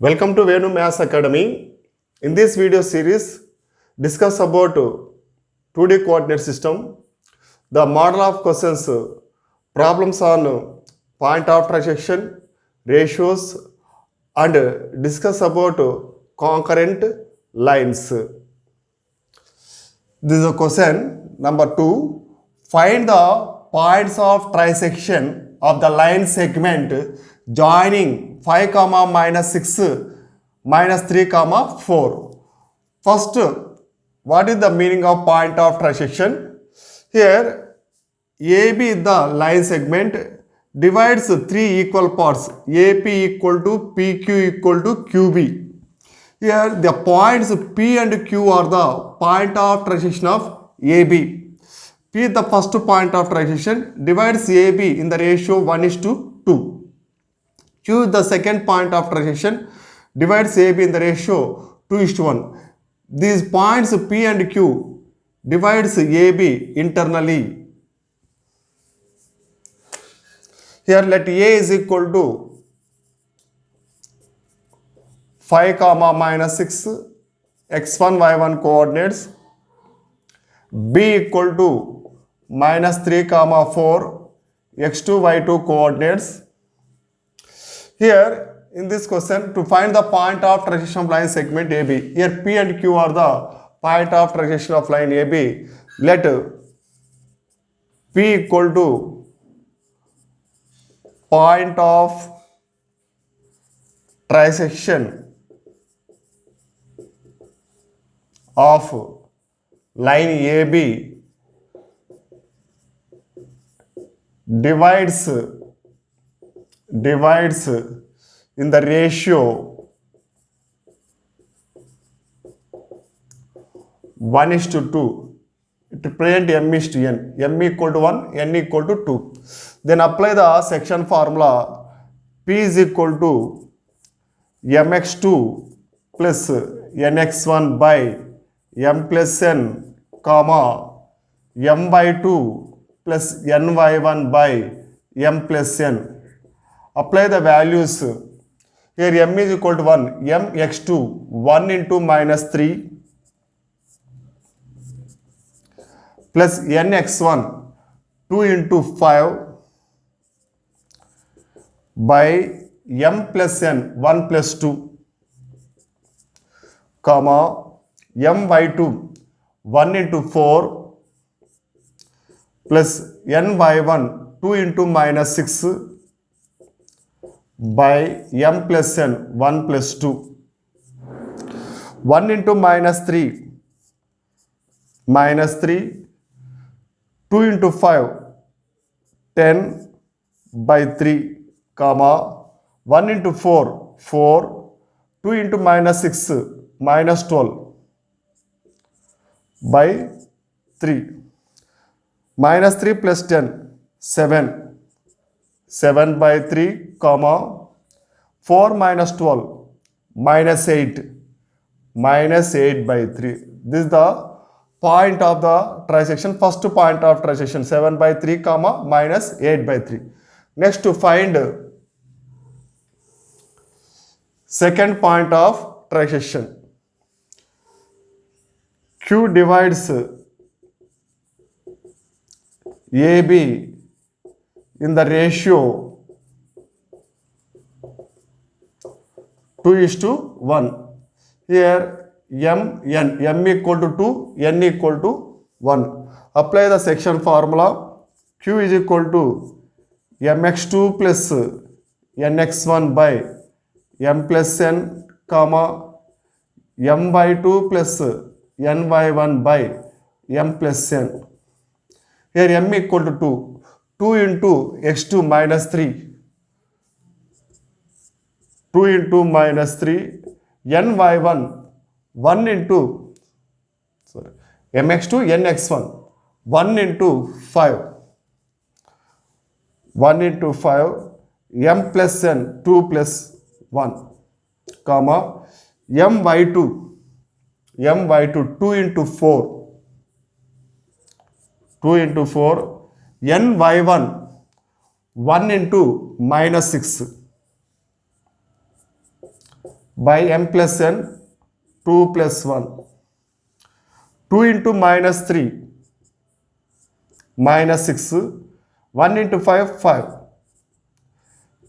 Welcome to Venu Maths Academy. In this video series, discuss about 2D coordinate system, the model of questions, problems on point of trisection, ratios, and discuss about concurrent lines. This is a question number 2. Find the points of trisection of the line segment joining 5, minus 6, minus 3, 4. First, what is the meaning of point of trisection? Here, AB is the line segment, divides 3 equal parts, AP equal to PQ equal to QB. Here, the points P and Q are the point of trisection of AB. P is the first point of trisection, divides AB in the ratio 1:2. Q is the second point of trisection, divides AB in the ratio 2:1. These points P and Q divides AB internally. Here let A is equal to 5, minus 6, x1, y1 coordinates. B equal to minus 3, 4, x2, y2 coordinates. Here in this question, to find the point of trisection of line segment AB, here P and Q are the point of trisection of line AB. Let P equal to point of trisection of line AB divides in the ratio 1:2. It represent m:(n). m equal to 1, n equal to 2. Then apply the section formula. P is equal to mx2 plus nx1 by m plus n, m by 2 plus ny1 by m plus n. Apply the values. Here m is equal to 1, mx2 1 into minus 3 plus nx1 2 into 5 by m plus n 1 plus 2, m by 2 1 into 4 plus n by 1 2 into minus 6 by m plus n 1 plus 2. 1 into minus 3, 2 into 5, 10 by 3, 1 into 4, 4, 2 into minus 6, minus 12 by 3. Minus 3 plus 10, 7. 7 by 3, 4 minus 12, minus 8. Minus 8 by 3. This is the point of the trisection, first point of trisection, 7 by 3, minus 8 by 3. Next, to find second point of trisection. Q divides AB in the ratio 2:1. Here m equal to 2, n equal to 1. Apply the section formula. Q is equal to mx2 plus nx1 by m plus n, m by 2 plus n by 1 by m plus n. Here m equal to 2. 2 into x2 minus 3. 2 into minus 3. n by 1. 1 into mx2 nx1. 1 into 5. 1 into 5. m plus n 2 plus 1. m by 2. m by 2. 2 into 4. 2 into 4. n by 1 1 into minus 6. by m plus n 2 plus 1. 2 into minus 3 minus 6, 1 into 5 5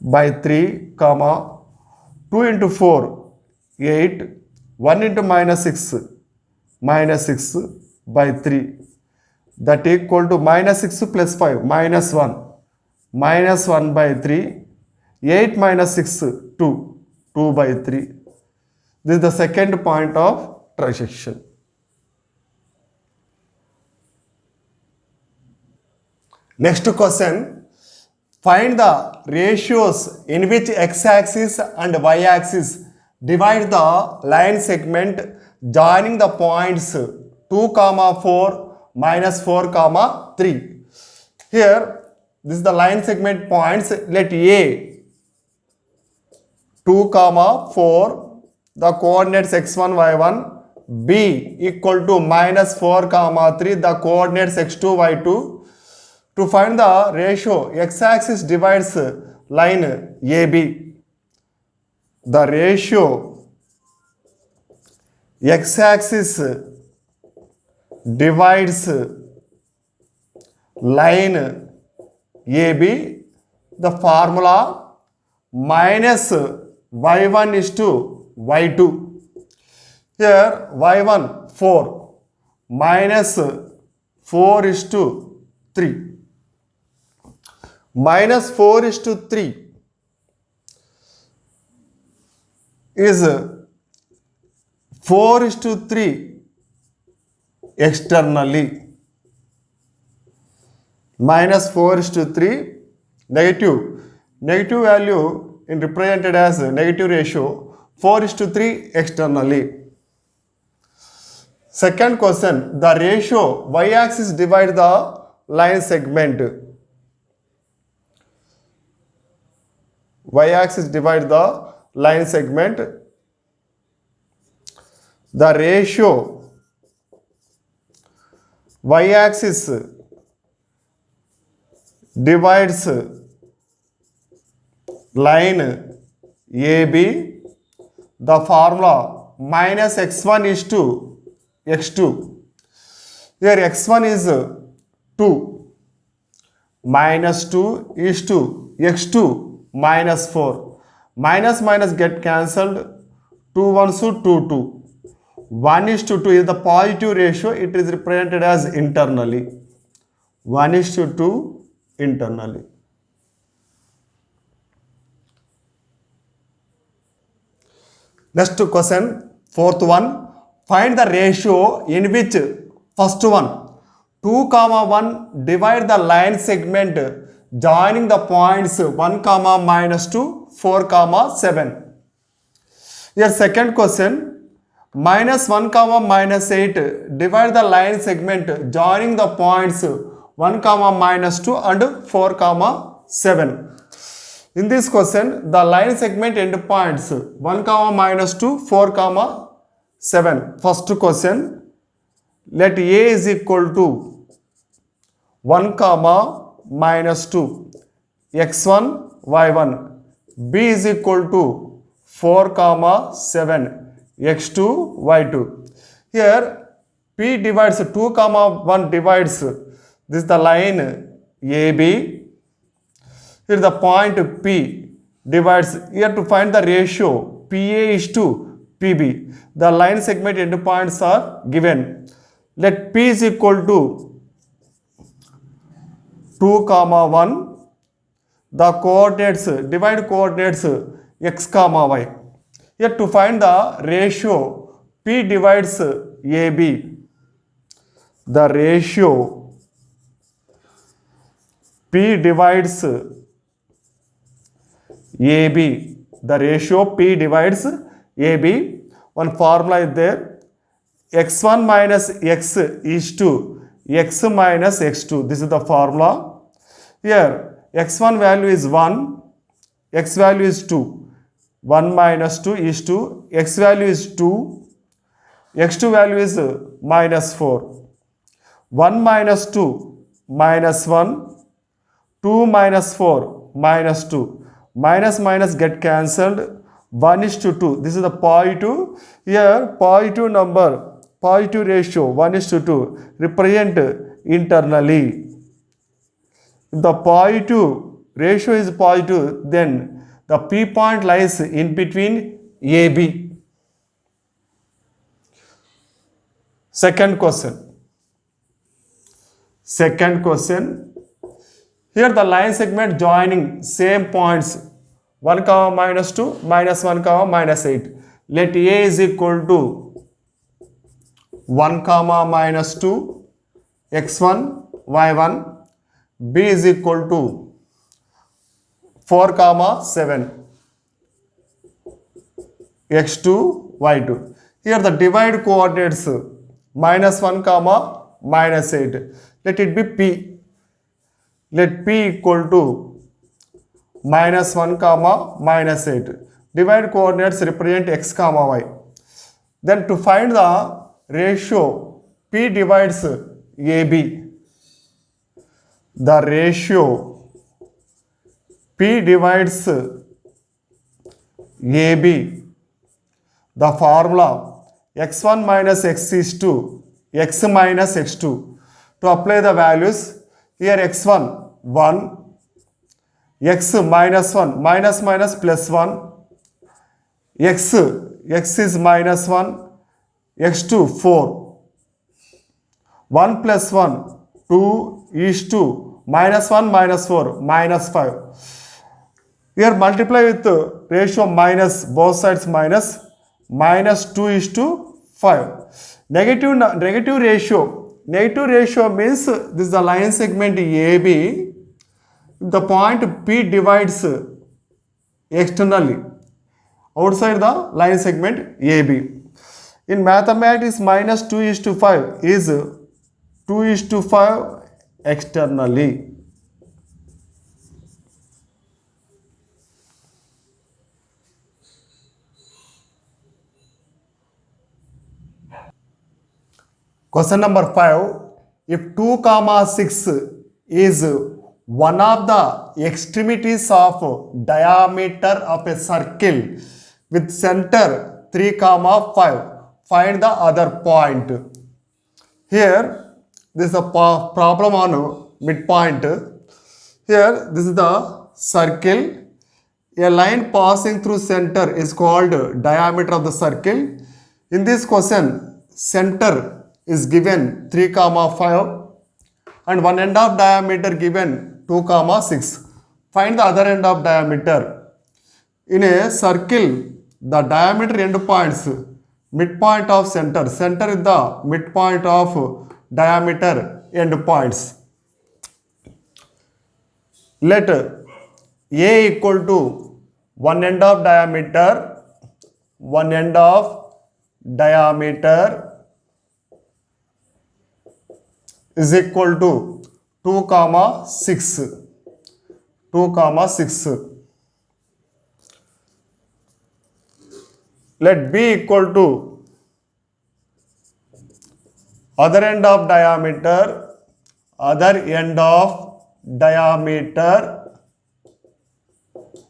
by 3 comma 2 into 4 8, 1 into minus 6 minus 6 by 3, that equal to minus 6 plus 5 minus 1 minus 1 by 3, 8 minus 6 2, 2 by 3. This is the second point of trisection. Next question, find the ratios in which x-axis and y-axis divide the line segment joining the points 2, 4, minus 4, 3. Here, this is the line segment points. Let A 2, 4, the coordinates x1, y1, B equal to minus 4, 3, the coordinates x2, y2. To find the ratio, x-axis divides line AB. The ratio x-axis divides line AB, the formula minus y1 is to y2. Here y1 4 minus 4 is to 3. Minus 4 is to 3 is 4 is to 3 externally. Minus 4 is to 3 negative. Negative value in represented as negative ratio 4 is to 3 externally. Second question, the ratio y-axis divide the line segment. Y-axis divide the line segment. The ratio y-axis divides line AB, the formula minus x1 is to x2. Here x1 is 2, minus 2 is to x2 minus 4. Minus minus get cancelled, 2 1 so 2 2. 1 is to 2 is the positive ratio, it is represented as internally. 1 is to 2 internally. Next question, fourth one. Find the ratio in which first one 2, 1 divide the line segment joining the points 1, minus 2, 4, 7. Here second question, minus 1, minus 8 divide the line segment joining the points 1, minus 2 and 4, 7. In this question, the line segment endpoints 1, minus 2, 4, 7. First question, let A is equal to 1, minus 2, x1, y1. B is equal to 4, 7, x2, y2. Here, P divides 2, 1 divides, this is the line AB. Here the point P divides, here to find the ratio PA is to PB. The line segment endpoints are given. Let P is equal to 2, 1. The coordinates, divide coordinates x, y. Here to find the ratio P divides AB. The ratio P divides AB. The ratio P divides AB. One formula is there. x1 minus x is to x minus x2. This is the formula. Here x1 value is 1, x value is 2. 1 minus 2 is 2, x value is 2, x2 value is minus 4. 1 minus 2 minus 1, 2 minus 4 minus 2. Minus minus get cancelled, 1 is to 2. This is the positive. Here positive number, positive ratio 1 is to 2 represent internally. If the positive ratio is positive, then the P point lies in between AB. Second question. Here the line segment joining same points 1 comma minus 2 minus 1 comma minus 8. Let A is equal to 1 comma minus 2 x1 y1, B is equal to 4 comma 7 x2 y2. Here the divide coordinates minus 1 comma minus 8. Let it be P. Let P equal to minus 1 comma minus 8. Divide coordinates represent x comma y. Then to find the ratio P divides AB, the ratio P divides AB, the formula x1 minus x is to x minus x2. To apply the values, here x1 1, x minus 1 minus minus plus 1, x is minus 1, x2 4, 1 plus 1 2 is to minus 1 minus 4 minus 5. Here multiply with ratio minus, both sides minus, minus 2 is to 5. Negative ratio means this is the line segment AB. The point P divides externally outside the line segment AB. In mathematics, minus 2 is to 5 is 2 is to 5 externally. Question number 5. If 2 comma 6 is one of the extremities of diameter of a circle with center 3 comma 5, find the other point. Here this is a problem on midpoint. Here this is the circle. A line passing through center is called diameter of the circle. In this question, center is given 3 comma 5 and one end of diameter given 2 comma 6. Find the other end of diameter. In a circle, the diameter end points, midpoint of center is the midpoint of diameter end points. Let A equal to one end of diameter is equal to 2 comma 6. Let B equal to other end of diameter.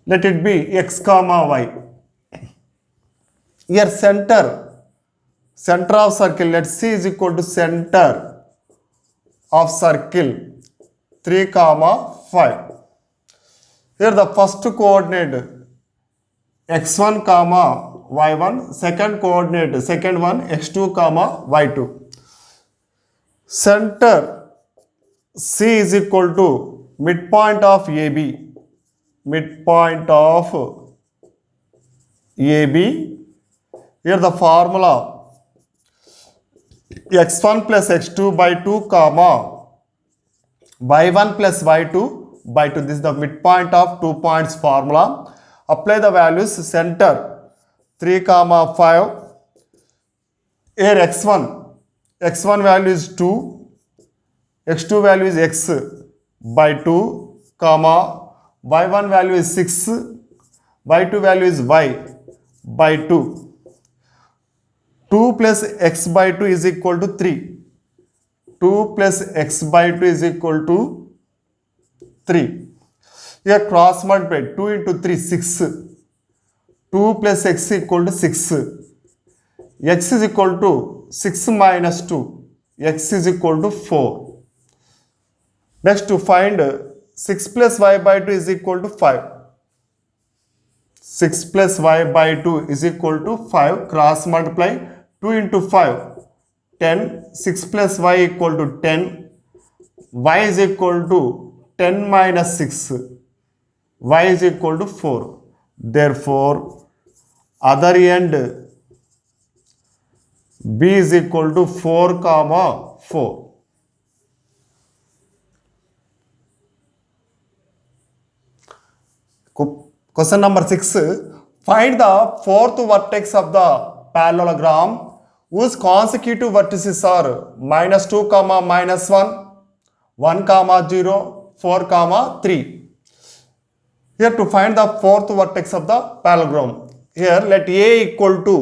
Let it be x comma y. Here center of circle, let C is equal to center of circle 3 comma 5. Here the first coordinate x1 comma y1, second one x2 comma y2. Center C is equal to midpoint of AB. Here the formula x1 plus x2 by 2 comma y1 plus y2 by 2. This is the midpoint of 2 points formula. Apply the values. Center 3 comma 5. Here x1 value is 2, x2 value is x by 2 comma y1 value is 6, y2 value is y by 2. 2 plus x by 2 is equal to 3. 2 plus x by 2 is equal to 3. Here cross multiply 2 into 3 6. 2 plus x equal to 6. X is equal to 6 minus 2. X is equal to 4. Next, to find 6 plus y by 2 is equal to 5. 6 plus y by 2 is equal to 5. Cross multiply 2 into 5. 10. 6 plus y equal to 10. Y is equal to 10 minus 6. Y is equal to 4. Therefore, other end B is equal to 4 comma 4. Question number 6. Find the fourth vertex of the parallelogram whose consecutive vertices are minus 2 comma minus 1, 1 comma 0, 4 comma 3. Here to find the fourth vertex of the parallelogram. Here let A equal to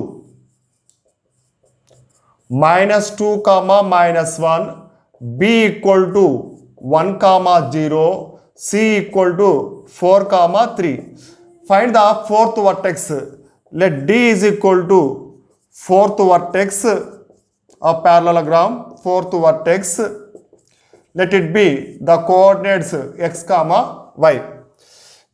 minus 2 comma minus 1, B equal to 1 comma 0, C equal to 4 comma 3. Find the fourth vertex. Let D is equal to fourth vertex of parallelogram. Fourth vertex. Let it be the coordinates x comma y.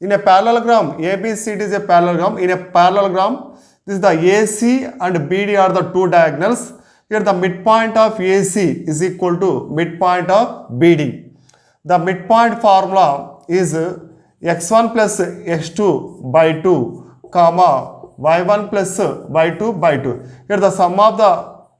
In a parallelogram, ABCD is a parallelogram. In a parallelogram, this is the AC and BD are the two diagonals. Here the midpoint of AC is equal to midpoint of BD. The midpoint formula is x1 plus x2 by 2 comma y1 plus y2 by 2. Here the sum of the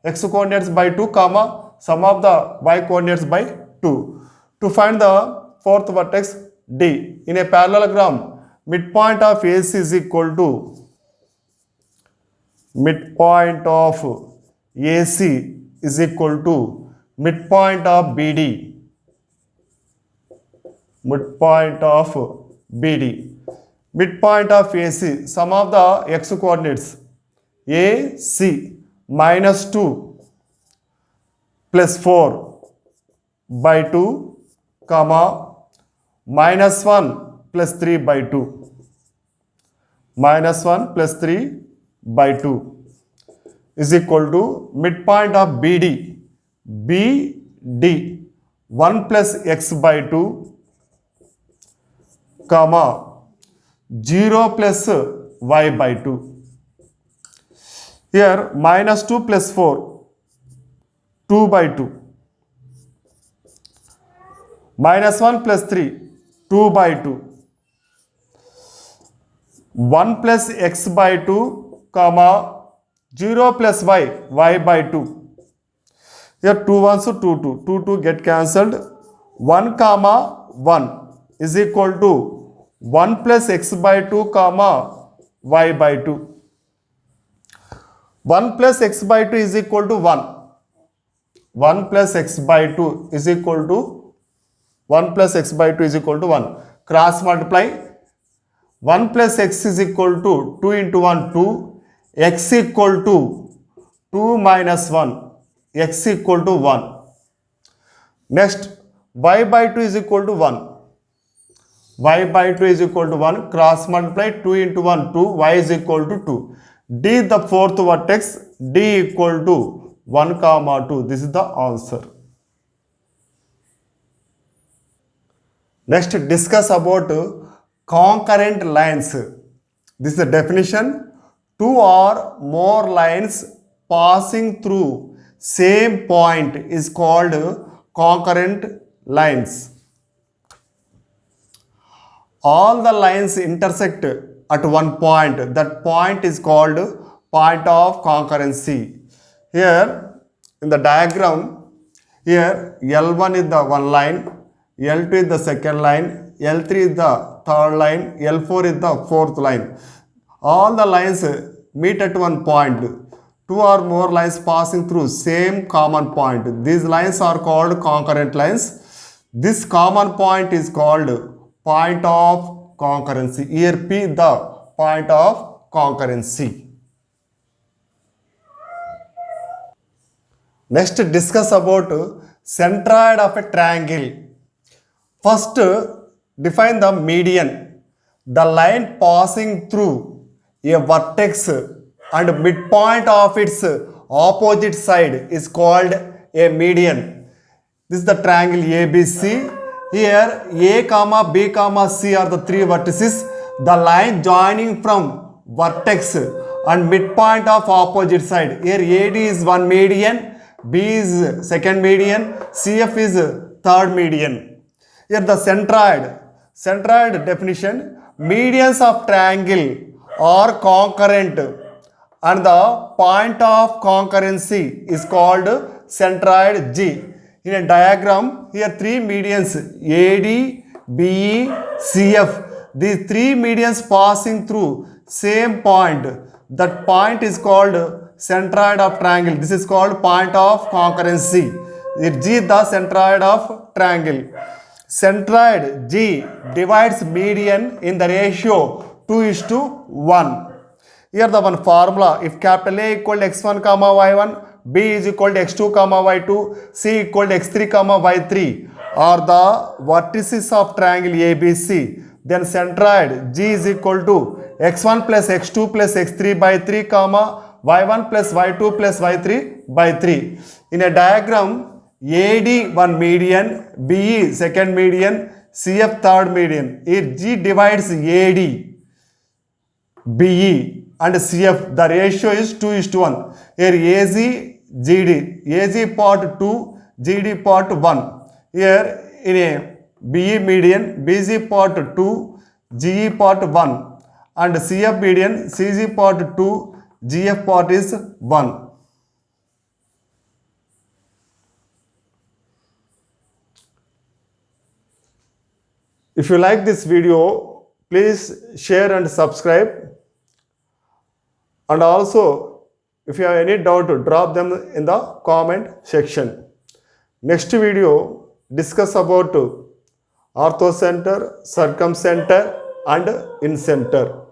x coordinates by 2 comma sum of the y coordinates by 2. To find the fourth vertex D. In a parallelogram, midpoint of AC is equal to midpoint of AC is equal to midpoint of BD. Midpoint of BD. Midpoint of AC, sum of the x coordinates AC minus 2 plus 4 by 2 comma minus 1 plus 3 by 2. Minus 1 plus 3 by 2 is equal to midpoint of BD. BD 1 plus x by 2 comma 0 plus y by 2. Here minus 2 plus 4, 2 by 2. Minus 1 plus 3, 2 by 2. 1 plus x by 2 comma 0 plus y, y by 2. Here 2 1s 2 2, 2 2 get cancelled. 1 comma 1 is equal to 1 plus x by 2 comma y by 2. 1 plus x by 2 is equal to 1. 1 plus x by 2 is equal to 1 plus x by 2 is equal to 1. Cross multiply. 1 plus x is equal to 2 into 1 2. X equal to 2 minus 1. X equal to 1. Next y by 2 is equal to 1. Y by 2 is equal to 1. Cross multiply 2 into 1 2. Y is equal to 2. D the fourth vertex. D equal to 1 comma 2. This is the answer. Next, discuss about concurrent lines. This is the definition. Two or more lines passing through same point is called concurrent lines. All the lines intersect at one point. That point is called point of concurrency. Here in the diagram, here L1 is the one line, L2 is the second line, L3 is the third line, L4 is the fourth line. All the lines meet at one point. Two or more lines passing through same common point. These lines are called concurrent lines. This common point is called point of concurrency. Here P the point of concurrency. Next, discuss about centroid of a triangle. First, define the median. The line passing through a vertex and midpoint of its opposite side is called a median. This is the triangle ABC. Here A comma B comma C are the three vertices. The line joining from vertex and midpoint of opposite side. Here AD is one median, B is second median, CF is third median. Here the centroid. Centroid definition, medians of triangle are concurrent and the point of concurrency is called centroid G. In a diagram, here three medians AD, BE, CF. These three medians passing through same point. That point is called centroid of triangle. This is called point of concurrency. G is the centroid of triangle. Centroid G divides median in the ratio 2:1. Here the one formula, if capital A equal to x1 comma y1, B is equal to x2 comma y2, C equal to x3 comma y3 are the vertices of triangle ABC, then centroid G is equal to x1 plus x2 plus x3 by 3 comma y1 plus y2 plus y3 by 3. In a diagram, AD one median, BE second median, CF third median. Here G divides AD, BE and CF. The ratio is 2:1. Here AZ, GD. AZ part 2, GD part 1. Here in a BE median, BZ part 2, GE part 1 and CF median, CG part 2, GF part is 1. If you like this video, please share and subscribe. And also, if you have any doubt, drop them in the comment section. Next video, discuss about orthocenter, circumcenter and incenter.